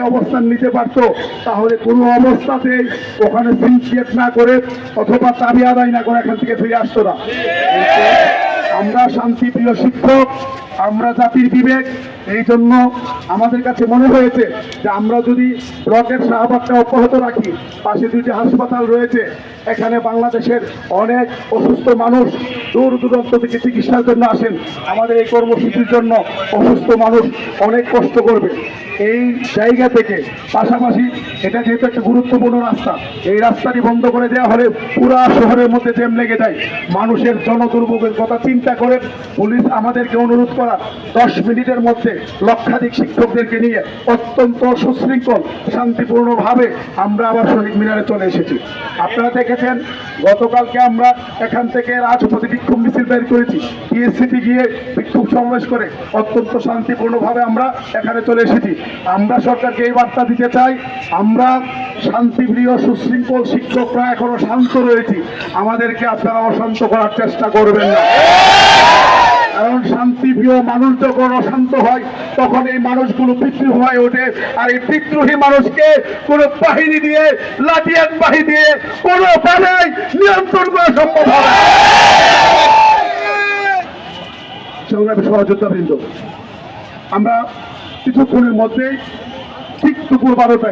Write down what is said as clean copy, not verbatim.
অবস্থান নিতে পারত, তাহলে কোনো অবস্থাতেই ওখানে সিনক্রিয়েট না করে অথবা দাবি আদায় না করে এখান থেকে ফিরে আসতো না। আমরা শান্তিপ্রিয় শিক্ষক, আমরা জাতির বিবেক, এই জন্য আমাদের কাছে মনে হয়েছে যে আমরা যদি ব্লকের শাহবাগটা অব্যাহত রাখি, পাশে দুইটি হাসপাতাল রয়েছে, এখানে বাংলাদেশের অনেক অসুস্থ মানুষ দূর দূরান্ত থেকে চিকিৎসার জন্য আসেন, আমাদের এই কর্মসূচির জন্য অসুস্থ মানুষ অনেক কষ্ট করবে। এই জায়গা থেকে পাশাপাশি এটা যেহেতু একটা গুরুত্বপূর্ণ রাস্তা, এই রাস্তাটি বন্ধ করে দেওয়া হলে পুরা শহরের মধ্যে জ্যাম লেগে যায়। মানুষের জনদুর্ভোগের কথা চিন্তা করে পুলিশ আমাদেরকে অনুরোধ করা 10 মিনিটের মধ্যে লক্ষাধিক শিক্ষকদেরকে নিয়ে অত্যন্ত সুশৃঙ্খল শান্তিপূর্ণভাবে আমরা আবার শহীদ মিনারে চলে এসেছি। আপনারা দেখেছেন গতকালকে আমরা এখান থেকে রাজপথে বিক্ষোভ মিছিল বের করেছি, টিএসসিতে গিয়ে বিক্ষোভ সমাবেশ করে অত্যন্ত শান্তিপূর্ণভাবে আমরা এখানে চলে এসেছি। আমরা সরকারকে এই বার্তা দিতে চাই, আমরা শান্তিপ্রিয় সুশৃঙ্খল শিক্ষকরা এখনো শান্ত রয়েছি, আমাদেরকে আপনারা অশান্ত করার চেষ্টা করবেন না। কারণ শান্তিপ্রিয় মানুষ যখন অশান্ত হয় তখন এই মানুষগুলো বিদ্রোহী হয়ে ওঠে, আর এই বিদ্রোহী মানুষকে কোনো বাহিনী দিয়ে, লাঠিয়াল বাহিনী দিয়ে কোনোভাবেই নিয়ন্ত্রণ করা সম্ভব হবে না। সংগ্রামী সহযোদ্ধাবৃন্দ, আমরা কিছুক্ষণের মধ্যেই ঠিক দুপুর 12টায়